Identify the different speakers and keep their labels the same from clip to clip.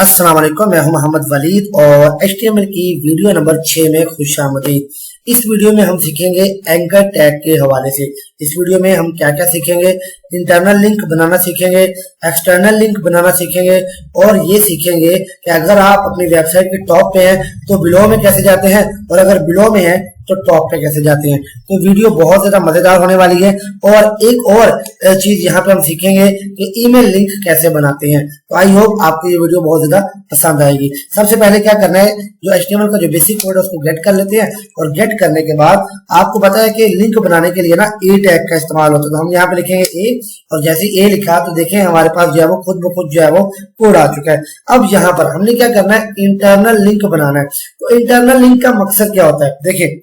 Speaker 1: अस्सलाम वालेकुम, मैं हूं मोहम्मद वलीद और HTML की वीडियो नंबर 6 में खुशामदीद। इस वीडियो में हम सीखेंगे एंकर टैग के हवाले से। इस वीडियो में हम क्या क्या सीखेंगे, इंटरनल लिंक बनाना सीखेंगे, एक्सटर्नल लिंक बनाना सीखेंगे और ये सीखेंगे कि अगर आप अपनी वेबसाइट के टॉप पे हैं तो बिलो में कैसे जाते हैं और अगर बिलो में है तो टॉप पे कैसे जाते हैं। तो वीडियो बहुत ज्यादा मजेदार होने वाली है। और एक और चीज यहाँ पे हम सीखेंगे कि ईमेल लिंक कैसे बनाते हैं। तो आई होप आपको ये वीडियो बहुत ज्यादा पसंद आएगी। सबसे पहले क्या करना है, जो HTML का जो बेसिक कोड है उसको गेट कर लेते हैं और गेट करने के बाद आपको पता है कि लिंक बनाने के लिए ना ए टैग का इस्तेमाल होता है। तो हम यहाँ पे लिखेंगे ए और जैसे ए लिखा तो देखें हमारे पास जो है वो खुद ब खुद जो है वो कोड आ चुका है। अब यहाँ पर हमने क्या करना है, इंटरनल लिंक बनाना है। तो इंटरनल लिंक का मकसद क्या होता है, देखिए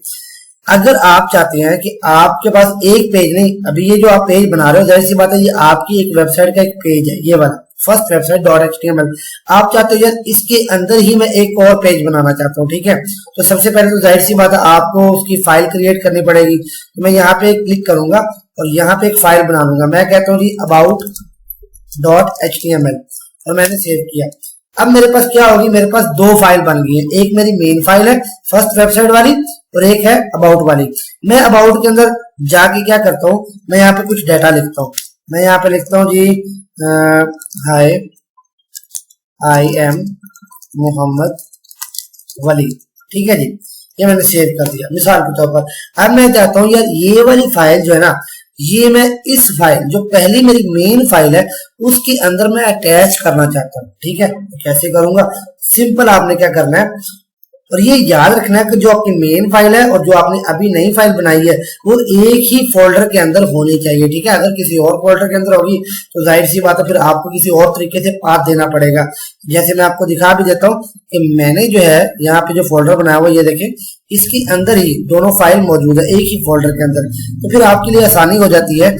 Speaker 1: अगर आप चाहते हैं कि आपके पास एक पेज नहीं, अभी ये जो आप पेज बना रहे हो जाहिर सी बात है ये आपकी एक वेबसाइट का एक पेज है, ये वाला फर्स्ट वेबसाइट .html। आप चाहते हो यार इसके अंदर ही मैं एक और पेज बनाना चाहता हूँ, ठीक है। तो सबसे पहले तो जाहिर सी बात है आपको उसकी फाइल क्रिएट करनी पड़ेगी। तो मैं यहाँ पे क्लिक करूंगा और यहाँ पे एक फाइल बना लूंगा। मैं कहता हूँ जी about.html और मैंने सेव किया। अब मेरे पास क्या होगी, मेरे पास दो फाइल बन गई है। एक मेरी मेन फाइल है फर्स्ट वेबसाइट वाली और एक है अबाउट वाली। मैं अबाउट के अंदर जाके क्या करता हूँ, मैं यहाँ पे कुछ डाटा लिखता हूँ। मैं यहाँ पे लिखता हूँ जी हाय आई एम मोहम्मद वली, ठीक है जी। ये मैंने सेव कर दिया मिसाल के तौर पर। अब मैं चाहता हूँ यार ये वाली फाइल जो है ना, ये मैं इस फाइल जो पहली मेरी मेन फाइल है उसके अंदर मैं अटैच करना चाहता हूँ, ठीक है। कैसे करूंगा, सिंपल आपने क्या करना है, और ये याद रखना है कि जो आपकी मेन फाइल है और जो आपने अभी नई फाइल बनाई है वो एक ही फोल्डर के अंदर होनी चाहिए, ठीक है। अगर किसी और फोल्डर के अंदर होगी तो जाहिर सी बात है फिर आपको किसी और तरीके से पाथ देना पड़ेगा। जैसे मैं आपको दिखा भी देता हूँ कि मैंने जो है यहाँ पे जो फोल्डर बनाया हुआ ये देखें, इसके अंदर ही दोनों फाइल मौजूद है एक ही फोल्डर के अंदर। तो फिर आपके लिए आसानी हो जाती है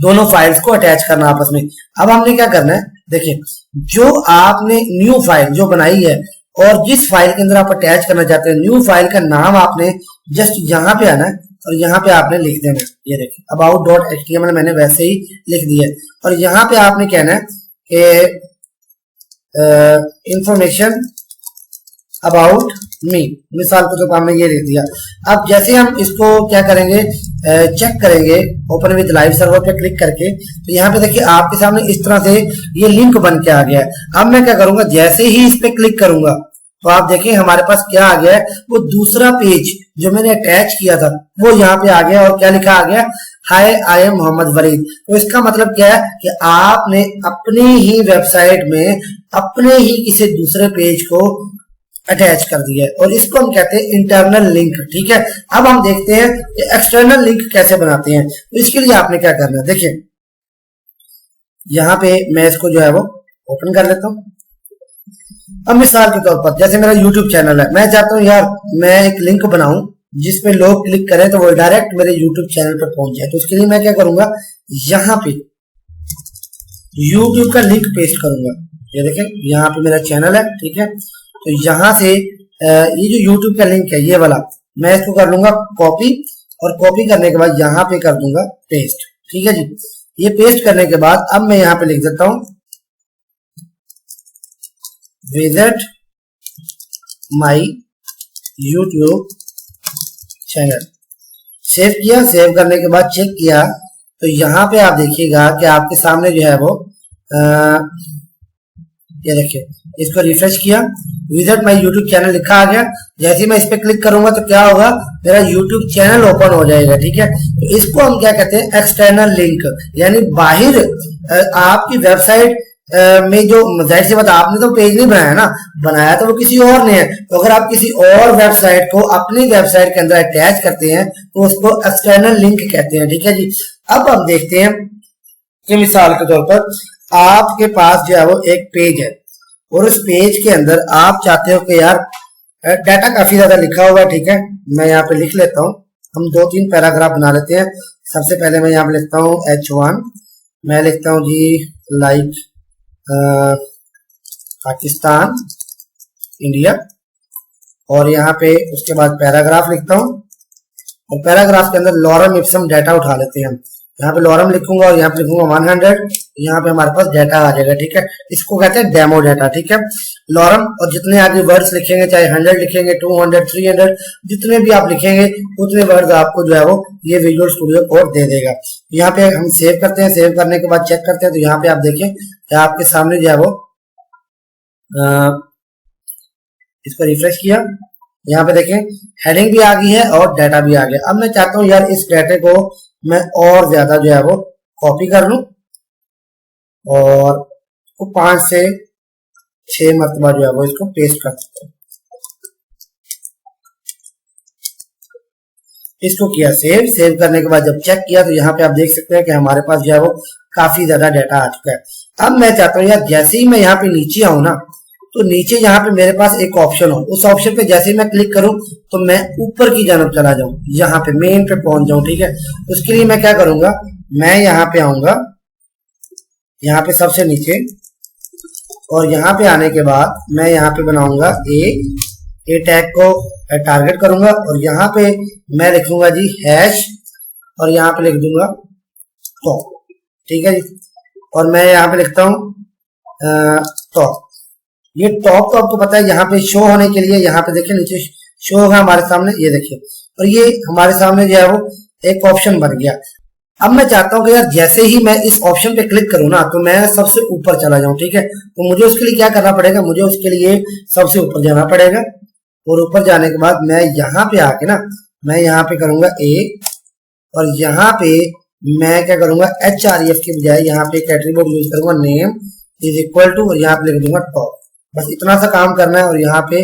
Speaker 1: दोनों फाइल्स को अटैच करना आपस में। अब हमने क्या करना है, देखिए जो आपने न्यू फाइल जो बनाई है और जिस फाइल के अंदर आप अटैच करना चाहते हैं, न्यू फाइल का नाम आपने जस्ट यहाँ पे आना है और यहाँ पे आपने लिख देना है। ये देखिए about.html मैंने वैसे ही लिख दिया है और यहाँ पे आपने कहना है कि इंफॉर्मेशन अबाउट मी, मिसाल को तो हमने ये लिख दिया। अब जैसे हम इसको क्या करेंगे, चेक करेंगे ओपन विद लाइव सर्वर पे क्लिक करके, तो यहाँ पे देखिए आपके सामने इस तरह से ये लिंक बन के आ गया है। अब मैं क्या करूंगा, जैसे ही इस पे क्लिक करूंगा तो आप देखें हमारे पास क्या आ गया है, वो दूसरा पेज जो मैंने अटैच किया था वो यहाँ पे आ गया और क्या लिखा आ गया, हाय आई एम मोहम्मद वलीद। तो इसका मतलब क्या है कि आपने अपनी ही वेबसाइट में अपने ही किसी दूसरे पेज को अटैच कर दिया है और इसको हम कहते हैं इंटरनल लिंक, ठीक है। अब हम देखते हैं कि एक्सटर्नल लिंक कैसे बनाते हैं। तो इसके लिए आपने क्या करना है, देखिए यहाँ पे मैं इसको जो है वो ओपन कर लेता हूँ। अब मिसाल के तौर पर जैसे मेरा YouTube चैनल है, मैं चाहता हूँ यार मैं एक लिंक बनाऊं जिसपे लोग क्लिक करें तो वो डायरेक्ट मेरे YouTube चैनल पर पहुंच जाए। तो उसके लिए मैं क्या करूंगा, यहाँ पे YouTube का लिंक पेस्ट करूंगा। ये देखें यहाँ पे मेरा चैनल है, ठीक है। तो यहाँ से ये जो YouTube का लिंक है ये वाला मैं इसको कर लूंगा कॉपी और कॉपी करने के बाद यहाँ पे कर दूंगा पेस्ट, ठीक है जी। ये पेस्ट करने के बाद अब मैं यहाँ पे लिख देता हूँ visit my YouTube channel. Save किया, सेव करने के बाद चेक किया तो यहाँ पे आप देखिएगा कि आपके सामने जो है वो ये देखिए, इसको रिफ्रेश किया, विजिट माय यूट्यूब चैनल लिखा आ गया। जैसे मैं इस पे क्लिक करूंगा तो क्या होगा, मेरा यूट्यूब चैनल ओपन हो जाएगा, ठीक है। तो इसको हम क्या कहते हैं, एक्सटर्नल लिंक, यानी बाहर आपकी वेबसाइट में जो जाहिर सी बात आपने तो पेज नहीं बनाया ना, बनाया तो वो किसी और ने है। तो अगर आप किसी और वेबसाइट को अपनी वेबसाइट के अंदर अटैच करते हैं तो उसको एक्सटर्नल लिंक कहते हैं, ठीक है जी। अब हम देखते हैं कि मिसाल के तौर पर आपके पास जो है वो एक पेज है और उस पेज के अंदर आप चाहते हो कि यार डाटा काफी ज्यादा लिखा हुआ है, ठीक है। मैं यहाँ पे लिख लेता हूँ, हम 2-3 पैराग्राफ बना लेते हैं। सबसे पहले मैं यहाँ पे लिखता हूँ H1, मैं लिखता हूँ जी लाइक पाकिस्तान इंडिया और यहाँ पे उसके बाद पैराग्राफ लिखता हूँ और पैराग्राफ के अंदर लॉरम इप्सम डाटा उठा लेते हैं हम। यहाँ पे लॉरम लिखूंगा और यहाँ पे लिखूंगा 100, यहाँ पे हमारे पास डाटा आ जाएगा। ठीक है, इसको कहते हैं डेमो डाटा। ठीक है, लॉरम और जितने आगे वर्ड्स लिखेंगे, चाहे 100 लिखेंगे, 200, 300, जितने भी आप लिखेंगे उतने वर्ड्स आपको जो है वो ये विजुअल स्टूडियो कोड दे देगा। यहाँ पे हम सेव करते हैं, सेव करने के बाद चेक करते हैं, तो यहाँ पे आप देखें कि आपके सामने जो है वो इसको रिफ्रेश किया, यहाँ पे देखें हेडिंग भी आ गई है और डाटा भी आ गया। अब मैं चाहता हूँ यार इस डाटे को मैं और ज्यादा जो है वो कॉपी कर लूं और 5 से 6 मरतबा जो है वो इसको पेस्ट कर सकते हैं। इसको किया सेव, सेव करने के बाद जब चेक किया तो यहाँ पे आप देख सकते हैं कि हमारे पास जो है वो काफी ज्यादा डाटा आ चुका है। अब मैं चाहता हूँ यार जैसे ही मैं यहाँ पे नीचे आऊं ना, तो नीचे यहाँ पे मेरे पास एक ऑप्शन हो, उस ऑप्शन पे जैसे ही मैं क्लिक करूं तो मैं ऊपर की जानब चला जाऊं, यहाँ पे मेन पे पहुंच जाऊं। ठीक है, उसके लिए मैं क्या करूंगा, मैं यहाँ पे आऊंगा, यहाँ पे सबसे नीचे, और यहाँ पे आने के बाद मैं यहाँ पे बनाऊंगा ए टैग को टारगेट करूंगा और यहाँ पे मैं लिखूंगा जी हैश और यहाँ पे लिख दूंगा टॉप। ठीक है जी, और मैं यहाँ पे लिखता हूँ टॉप। ये टॉप तो आपको पता है यहाँ पे शो होने के लिए, यहाँ पे देखिए नीचे शो होगा हमारे सामने, ये देखिए, और ये हमारे सामने जो है वो एक ऑप्शन बन गया। अब मैं चाहता हूँ कि यार जैसे ही मैं इस ऑप्शन पे क्लिक करूँ ना, तो मैं सबसे ऊपर चला जाऊं। ठीक है, तो मुझे उसके लिए क्या करना पड़ेगा, मुझे उसके लिए सबसे ऊपर जाना पड़ेगा, और ऊपर जाने के बाद मैं यहाँ पे आके ना, मैं यहाँ पे करूंगा ए, और यहाँ पे मैं क्या करूंगा HREF के बजाय यहाँ पे कैटरीबोर्ड यूज करूंगा, नेम इज इक्वल टू, और यहाँ पे लिख दूंगा टॉप। बस इतना सा काम करना है और यहाँ पे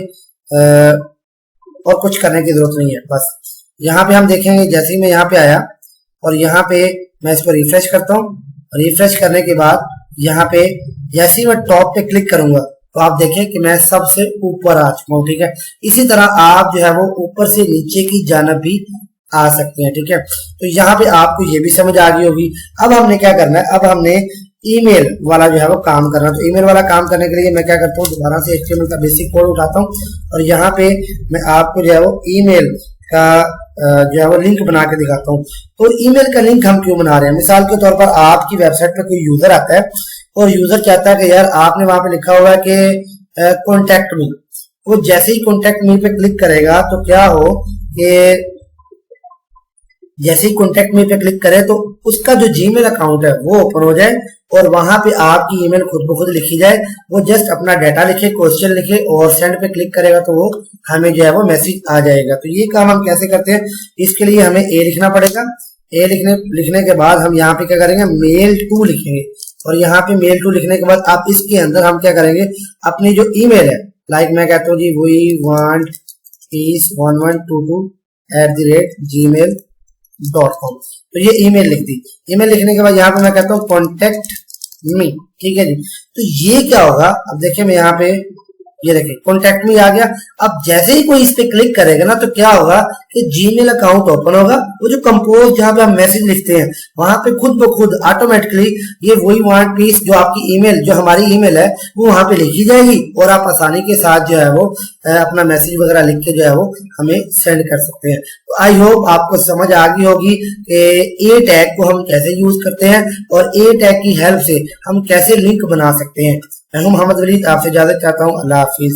Speaker 1: और कुछ करने की जरूरत नहीं है। बस यहाँ पे हम देखेंगे जैसे ही मैं यहाँ पे आया और यहाँ पे मैं इसको रिफ्रेश करता हूँ, रिफ्रेश करने के बाद यहाँ पे जैसे ही मैं टॉप पे क्लिक करूंगा तो आप देखें कि मैं सबसे ऊपर आ चुका हूँ। ठीक है, इसी तरह आप जो है वो ऊपर से नीचे की जानब भी आ सकते हैं। ठीक है, तो यहाँ पे आपको ये भी समझ आ गई होगी। अब हमने क्या करना है, अब हमने ईमेल वाला जो है वो काम करना है। तो ईमेल वाला काम करने के लिए मैं क्या करता हूँ, दोबारा से HTML का बेसिक कोड उठाता हूँ और यहाँ पे मैं आपको जो है वो ईमेल का जो है वो लिंक बना के दिखाता हूँ। तो ईमेल का लिंक हम क्यों बना रहे हैं, मिसाल के तौर पर आपकी वेबसाइट पे कोई यूजर आता है और यूजर चाहता है कि यार आपने वहां पे लिखा हुआ है कि कॉन्टेक्ट मी, वो जैसे ही कॉन्टेक्ट मी पे क्लिक करेगा तो क्या हो कि जैसे ही कॉन्टेक्ट मी पे क्लिक करे तो उसका जो जीमेल अकाउंट है वो ओपन हो जाए और वहां पे आपकी ईमेल खुद ब खुद लिखी जाए। वो जस्ट अपना डाटा लिखे, क्वेश्चन लिखे और सेंड पे क्लिक करेगा तो वो हमें जो है वो मैसेज आ जाएगा। तो ये काम हम कैसे करते हैं, इसके लिए हमें ए लिखना पड़ेगा। ए लिखने के बाद हम यहाँ पे क्या करेंगे, मेल टू लिखेंगे, और यहाँ पे मेल टू लिखने के बाद आप इसके अंदर हम क्या करेंगे, अपनी जो ईमेल है, लाइक मैं कहता हूँ जी वी वांट पीस 1122@gmail.com, तो ये ईमेल लिख दी। ईमेल लिखने के बाद यहाँ पे मैं कहता हूँ कॉन्टेक्ट मी। ठीक है जी, तो ये क्या होगा, अब देखिए मैं यहाँ पे ये देखिए कॉन्टेक्ट मी आ गया। अब जैसे ही कोई इस पे क्लिक करेगा ना तो क्या होगा कि जीमेल अकाउंट ओपन होगा, वो जो कंपोज जहां पे हम मैसेज लिखते हैं वहां पे खुद ब खुद ऑटोमेटिकली ये वही वांट पीस जो आपकी ईमेल, जो हमारी ईमेल है वो वहां पे लिखी जाएगी और आप आसानी के साथ जो है वो अपना मैसेज वगैरह लिख के जो है वो हमें सेंड कर सकते हैं। तो आई होप आपको समझ आ गई होगी कि ए टैग को हम कैसे यूज करते हैं और ए टैग की हेल्प से हम कैसे लिंक बना सकते हैं। मैं हूं मोहम्मद वलीद, आपसे इजाजत चाहता हूं। अल्लाह हाफिज।